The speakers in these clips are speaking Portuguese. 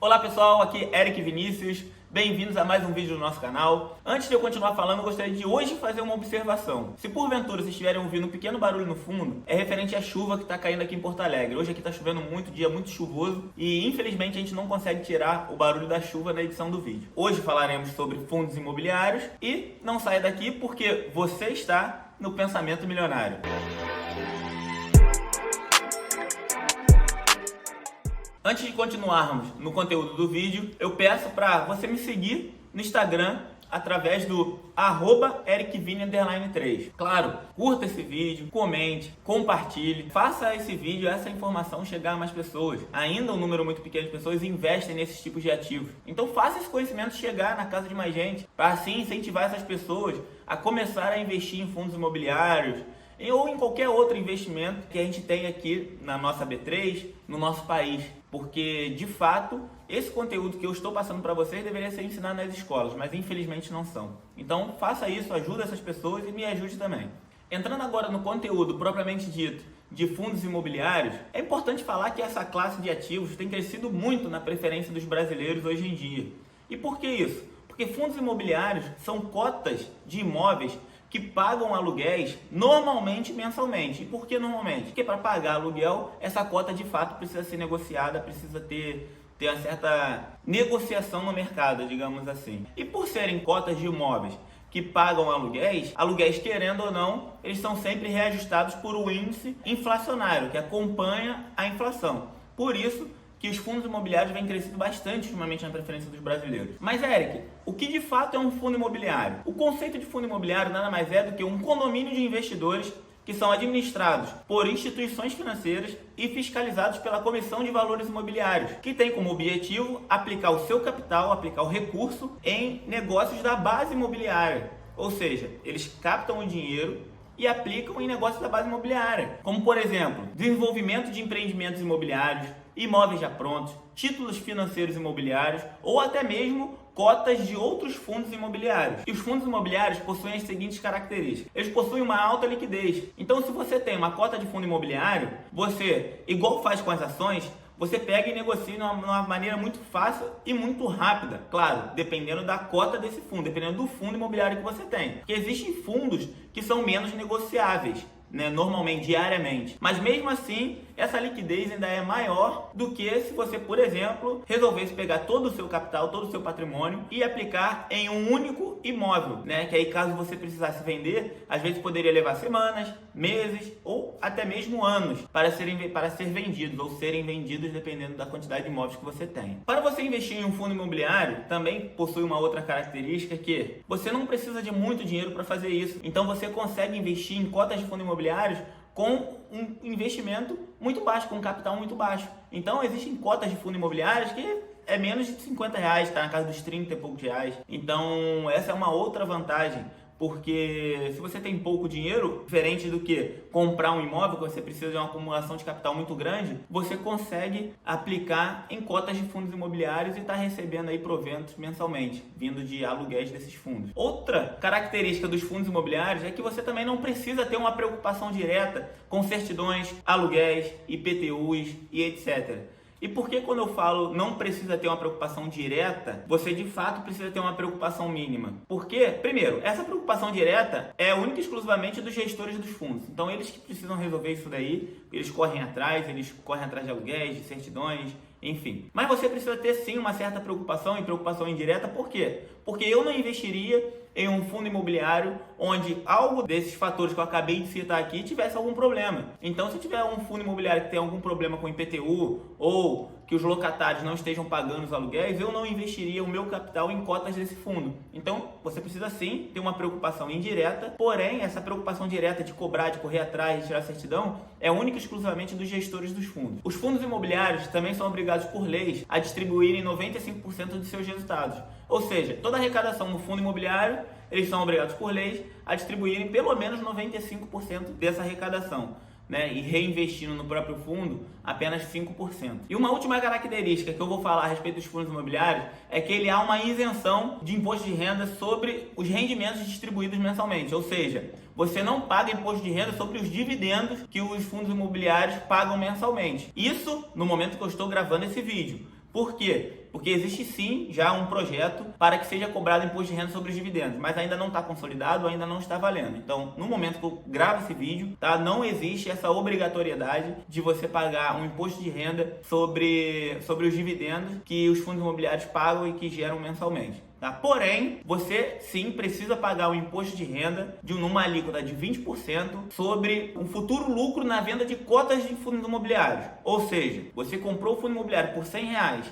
Olá pessoal, aqui é Eric Vinícius, bem-vindos a mais um vídeo do nosso canal. Antes de eu continuar falando, eu gostaria de hoje fazer uma observação. Se porventura vocês estiverem ouvindo um pequeno barulho no fundo, é referente à chuva que está caindo aqui em Porto Alegre. Hoje aqui está chovendo muito, dia muito chuvoso e infelizmente a gente não consegue tirar o barulho da chuva na edição do vídeo. Hoje falaremos sobre fundos imobiliários e não saia daqui porque você está no Pensamento Milionário. Antes de continuarmos no conteúdo do vídeo, eu peço para você me seguir no Instagram através do @ericvini_3. Claro, curta esse vídeo, comente, compartilhe, faça esse vídeo, essa informação chegar a mais pessoas. Ainda um número muito pequeno de pessoas investem nesses tipos de ativos. Então faça esse conhecimento chegar na casa de mais gente, para assim incentivar essas pessoas a começar a investir em fundos imobiliários, ou em qualquer outro investimento que a gente tem aqui na nossa B3, no nosso país. Porque, de fato, esse conteúdo que eu estou passando para vocês deveria ser ensinado nas escolas, mas infelizmente não são. Então, faça isso, ajude essas pessoas e me ajude também. Entrando agora no conteúdo propriamente dito de fundos imobiliários, é importante falar que essa classe de ativos tem crescido muito na preferência dos brasileiros hoje em dia. E por que isso? Porque fundos imobiliários são cotas de imóveis que pagam aluguéis normalmente mensalmente. E por que normalmente? Porque para pagar aluguel, essa cota de fato precisa ser negociada, precisa ter uma certa negociação no mercado, digamos assim. E por serem cotas de imóveis que pagam aluguéis querendo ou não, eles são sempre reajustados por um índice inflacionário que acompanha a inflação. Por isso que os fundos imobiliários vêm crescendo bastante ultimamente na preferência dos brasileiros. Mas, Eric, o que de fato é um fundo imobiliário? O conceito de fundo imobiliário nada mais é do que um condomínio de investidores que são administrados por instituições financeiras e fiscalizados pela Comissão de Valores Imobiliários, que tem como objetivo aplicar o seu capital, aplicar o recurso em negócios da base imobiliária. Ou seja, eles captam o dinheiro e aplicam em negócios da base imobiliária, como por exemplo, desenvolvimento de empreendimentos imobiliários, imóveis já prontos, títulos financeiros imobiliários ou até mesmo cotas de outros fundos imobiliários. E os fundos imobiliários possuem as seguintes características: eles possuem uma alta liquidez. Então, se você tem uma cota de fundo imobiliário, você, igual faz com as ações, você pega e negocia de uma maneira muito fácil e muito rápida. Claro, dependendo da cota desse fundo, dependendo do fundo imobiliário que você tem. Porque existem fundos que são menos negociáveis, normalmente, diariamente. Mas mesmo assim, essa liquidez ainda é maior do que se você, por exemplo, resolvesse pegar todo o seu capital, todo o seu patrimônio e aplicar em um único imóvel, que aí caso você precisasse vender, às vezes poderia levar semanas, meses ou até mesmo anos para ser vendidos ou serem vendidos dependendo da quantidade de imóveis que você tem. Para você investir em um fundo imobiliário, também possui uma outra característica que você não precisa de muito dinheiro para fazer isso. Então você consegue investir em cotas de fundo imobiliários com um investimento muito baixo, com um capital muito baixo. Então existem cotas de fundo imobiliários que é menos de R$50, está na casa dos 30 e poucos reais. Então essa é uma outra vantagem, porque se você tem pouco dinheiro, diferente do que comprar um imóvel, que você precisa de uma acumulação de capital muito grande, você consegue aplicar em cotas de fundos imobiliários e está recebendo aí proventos mensalmente, vindo de aluguéis desses fundos. Outra característica dos fundos imobiliários é que você também não precisa ter uma preocupação direta com certidões, aluguéis, IPTUs e etc. E por que quando eu falo não precisa ter uma preocupação direta, você de fato precisa ter uma preocupação mínima? Porque, primeiro, essa preocupação direta é única e exclusivamente dos gestores dos fundos. Então eles que precisam resolver isso daí, eles correm atrás de aluguéis, de certidões, enfim. Mas você precisa ter sim uma certa preocupação e preocupação indireta. Por quê? Porque eu não investiria em um fundo imobiliário onde algo desses fatores que eu acabei de citar aqui tivesse algum problema. Então, se tiver um fundo imobiliário que tem algum problema com IPTU ou que os locatários não estejam pagando os aluguéis, eu não investiria o meu capital em cotas desse fundo. Então, você precisa sim ter uma preocupação indireta, porém, essa preocupação direta de cobrar, de correr atrás, de tirar certidão, é única e exclusivamente dos gestores dos fundos. Os fundos imobiliários também são obrigados por leis a distribuírem 95% de seus resultados. Ou seja, toda a arrecadação no fundo imobiliário, eles são obrigados por leis a distribuírem pelo menos 95% dessa arrecadação, e reinvestindo no próprio fundo apenas 5%. E uma última característica que eu vou falar a respeito dos fundos imobiliários é que ele há uma isenção de imposto de renda sobre os rendimentos distribuídos mensalmente, ou seja, você não paga imposto de renda sobre os dividendos que os fundos imobiliários pagam mensalmente. Isso no momento que eu estou gravando esse vídeo. Por quê? Porque existe sim já um projeto para que seja cobrado imposto de renda sobre os dividendos, mas ainda não está consolidado, ainda não está valendo. Então, no momento que eu gravo esse vídeo, tá, não existe essa obrigatoriedade de você pagar um imposto de renda sobre os dividendos que os fundos imobiliários pagam e que geram mensalmente. Tá? Porém, você sim precisa pagar o imposto de renda numa alíquota de 20% sobre um futuro lucro na venda de cotas de fundos imobiliários. Ou seja, você comprou o fundo imobiliário por R$100,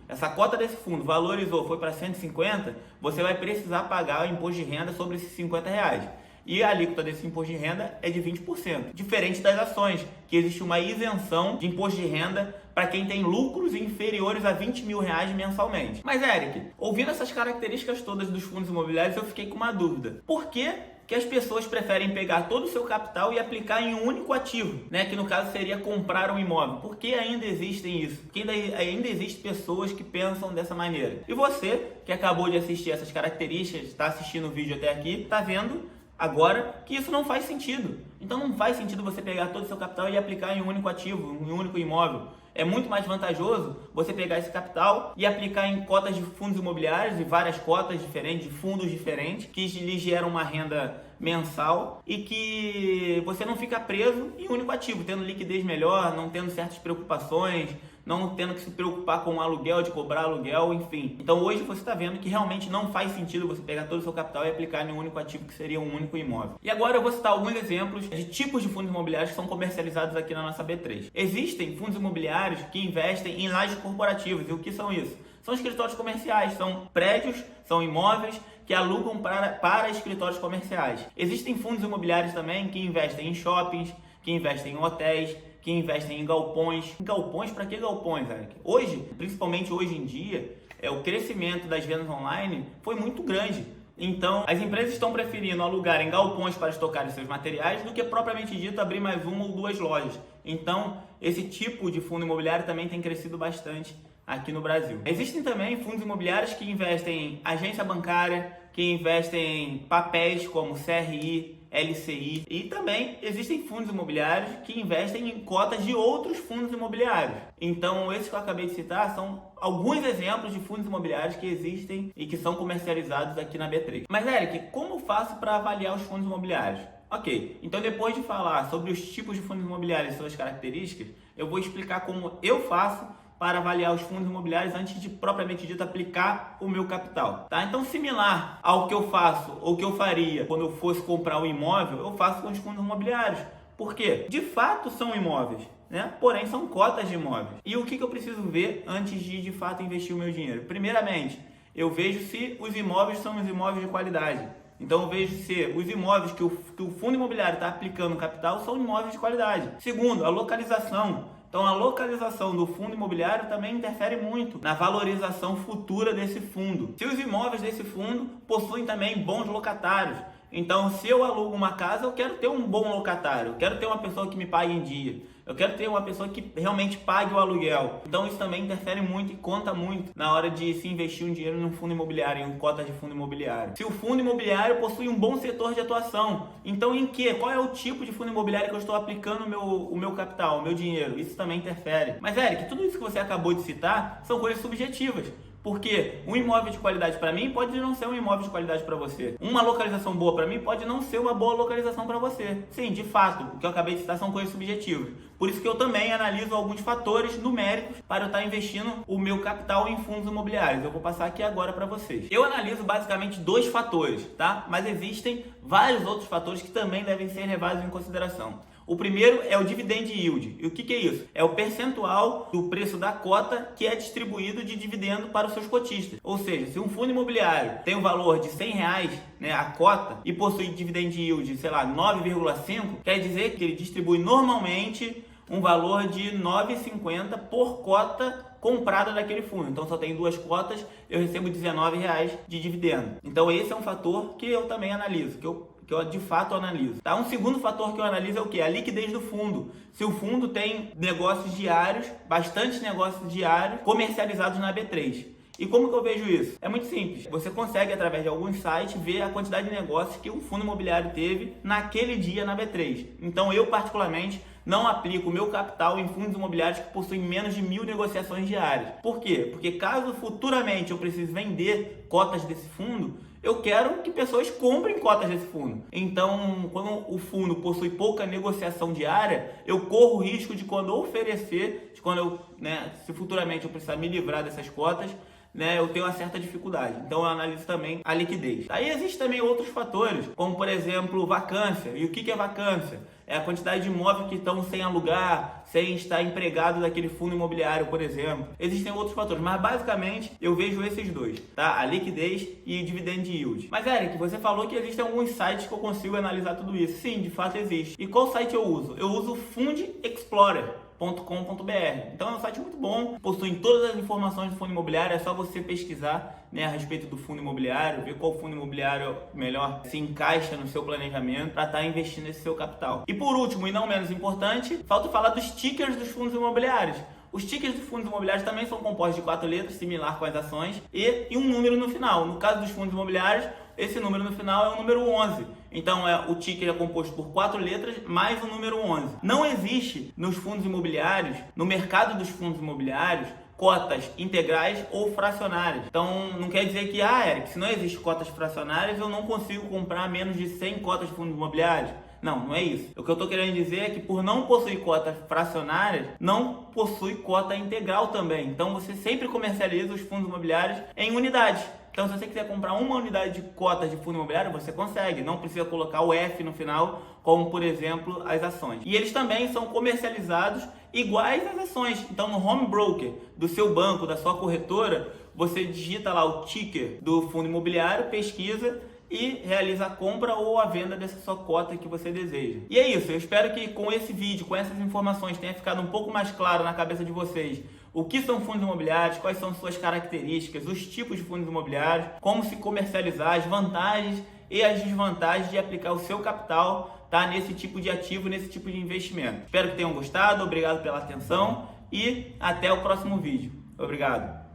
essa cota desse fundo valorizou, foi para 150, você vai precisar pagar o imposto de renda sobre esses R$50. E a alíquota desse imposto de renda é de 20%. Diferente das ações, que existe uma isenção de imposto de renda para quem tem lucros inferiores a R$20 mil mensalmente. Mas, Eric, ouvindo essas características todas dos fundos imobiliários, eu fiquei com uma dúvida. Por que as pessoas preferem pegar todo o seu capital e aplicar em um único ativo, né? Que no caso seria comprar um imóvel? Por que ainda existem isso? Porque ainda existem pessoas que pensam dessa maneira. E você, que acabou de assistir essas características, está assistindo o vídeo até aqui, está vendo agora que isso não faz sentido. Então não faz sentido você pegar todo o seu capital e aplicar em um único ativo, em um único imóvel. É muito mais vantajoso você pegar esse capital e aplicar em cotas de fundos imobiliários e várias cotas diferentes, de fundos diferentes, que lhe geram uma renda mensal e que você não fica preso em um único ativo, tendo liquidez melhor, não tendo certas preocupações, não tendo que se preocupar com o aluguel, de cobrar aluguel, enfim. Então hoje você está vendo que realmente não faz sentido você pegar todo o seu capital e aplicar em um único ativo, que seria um único imóvel. E agora eu vou citar alguns exemplos de tipos de fundos imobiliários que são comercializados aqui na nossa B3. Existem fundos imobiliários que investem em lajes corporativas. E o que são isso? São escritórios comerciais, são prédios, são imóveis que alugam para escritórios comerciais. Existem fundos imobiliários também que investem em shoppings, que investem em hotéis, que investem em galpões. Galpões, para que galpões, Eric? Hoje, principalmente hoje em dia, o crescimento das vendas online foi muito grande. Então, as empresas estão preferindo alugar em galpões para estocar os seus materiais do que propriamente dito abrir mais uma ou duas lojas. Então, esse tipo de fundo imobiliário também tem crescido bastante aqui no Brasil. Existem também fundos imobiliários que investem em agência bancária, que investem em papéis como CRI, LCI, e também existem fundos imobiliários que investem em cotas de outros fundos imobiliários. Então, esses que eu acabei de citar são alguns exemplos de fundos imobiliários que existem e que são comercializados aqui na B3. Mas, Eric, como eu faço para avaliar os fundos imobiliários? Ok, então depois de falar sobre os tipos de fundos imobiliários e suas características, eu vou explicar como eu faço para avaliar os fundos imobiliários antes de propriamente dito aplicar o meu capital, tá? Então, similar ao que eu faço ou que eu faria quando eu fosse comprar um imóvel, eu faço com os fundos imobiliários. Por quê? De fato são imóveis, né? Porém são cotas de imóveis. E o que eu preciso ver antes de fato investir o meu dinheiro? Primeiramente, eu vejo se os imóveis são os imóveis de qualidade. Então eu vejo se os imóveis que o fundo imobiliário está aplicando capital são imóveis de qualidade. Segundo, a localização. Então a localização do fundo imobiliário também interfere muito na valorização futura desse fundo. Se os imóveis desse fundo possuem também bons locatários. Então, se eu alugo uma casa, eu quero ter um bom locatário, eu quero ter uma pessoa que me pague em dia, eu quero ter uma pessoa que realmente pague o aluguel. Então isso também interfere muito e conta muito na hora de se investir um dinheiro num fundo imobiliário, em cotas de fundo imobiliário. Se o fundo imobiliário possui um bom setor de atuação, então em que? Qual é o tipo de fundo imobiliário que eu estou aplicando o meu capital, o meu dinheiro? Isso também interfere. Mas, Eric, tudo isso que você acabou de citar são coisas subjetivas. Porque um imóvel de qualidade para mim pode não ser um imóvel de qualidade para você. Uma localização boa para mim pode não ser uma boa localização para você. Sim, de fato, o que eu acabei de citar são coisas subjetivas. Por isso que eu também analiso alguns fatores numéricos para eu estar investindo o meu capital em fundos imobiliários. Eu vou passar aqui agora para vocês. Eu analiso basicamente dois fatores, tá? Mas existem vários outros fatores que também devem ser levados em consideração. O primeiro é o dividend yield. E o que é isso? É o percentual do preço da cota que é distribuído de dividendo para os seus cotistas. Ou seja, se um fundo imobiliário tem um valor de R$100, né, a cota, e possui dividend yield, sei lá, 9,5, quer dizer que ele distribui normalmente um valor de R$ 9,50 por cota comprada daquele fundo. Então só tem duas cotas, eu recebo R$19 de dividendo. Então esse é um fator que eu também analiso, que eu de fato analiso. Tá? Um segundo fator que eu analiso é o que? A liquidez do fundo. Se o fundo tem negócios diários, bastantes negócios diários comercializados na B3. E como que eu vejo isso? É muito simples. Você consegue, através de alguns sites, ver a quantidade de negócios que um fundo imobiliário teve naquele dia na B3. Então eu, particularmente, não aplico o meu capital em fundos imobiliários que possuem menos de 1.000 negociações diárias. Por quê? Porque caso futuramente eu precise vender cotas desse fundo, eu quero que pessoas comprem cotas desse fundo. Então, quando o fundo possui pouca negociação diária, eu corro o risco de, quando eu oferecer, se futuramente eu precisar me livrar dessas cotas, eu tenho uma certa dificuldade. Então eu analiso também a liquidez. Aí existem também outros fatores, como por exemplo vacância. E o que é vacância? É a quantidade de imóveis que estão sem alugar, sem estar empregado daquele fundo imobiliário, por exemplo. Existem outros fatores, mas basicamente eu vejo esses dois, tá? A liquidez e o dividend yield. Mas Eric, você falou que existem alguns sites que eu consigo analisar tudo isso. Sim, de fato existe. E qual site eu uso? Eu uso o fundexplorer.com.br. Então é um site muito bom, possui todas as informações do fundo imobiliário, é só você pesquisar a respeito do fundo imobiliário, ver qual fundo imobiliário melhor se encaixa no seu planejamento para estar investindo esse seu capital. E por último, e não menos importante, falta falar dos tickers dos fundos imobiliários. Os tickers dos fundos imobiliários também são compostos de 4 letras, similar com as ações, e um número no final. No caso dos fundos imobiliários, esse número no final é o número 11. Então o ticker é composto por 4 letras mais o número 11. Não existe nos fundos imobiliários, no mercado dos fundos imobiliários, cotas integrais ou fracionárias. Então não quer dizer que, Eric, se não existe cotas fracionárias, eu não consigo comprar menos de 100 cotas de fundos imobiliários. Não é isso. O que eu estou querendo dizer é que, por não possuir cotas fracionárias, não possui cota integral também. Então você sempre comercializa os fundos imobiliários em unidades. Então, se você quiser comprar uma unidade de cotas de fundo imobiliário, você consegue. Não precisa colocar o F no final, como, por exemplo, as ações. E eles também são comercializados iguais às ações. Então, no home broker do seu banco, da sua corretora, você digita lá o ticker do fundo imobiliário, pesquisa e realiza a compra ou a venda dessa sua cota que você deseja. E é isso. Eu espero que com esse vídeo, com essas informações, tenha ficado um pouco mais claro na cabeça de vocês o que são fundos imobiliários, quais são suas características, os tipos de fundos imobiliários, como se comercializar, as vantagens e as desvantagens de aplicar o seu capital, nesse tipo de ativo, nesse tipo de investimento. Espero que tenham gostado, obrigado pela atenção e até o próximo vídeo. Obrigado!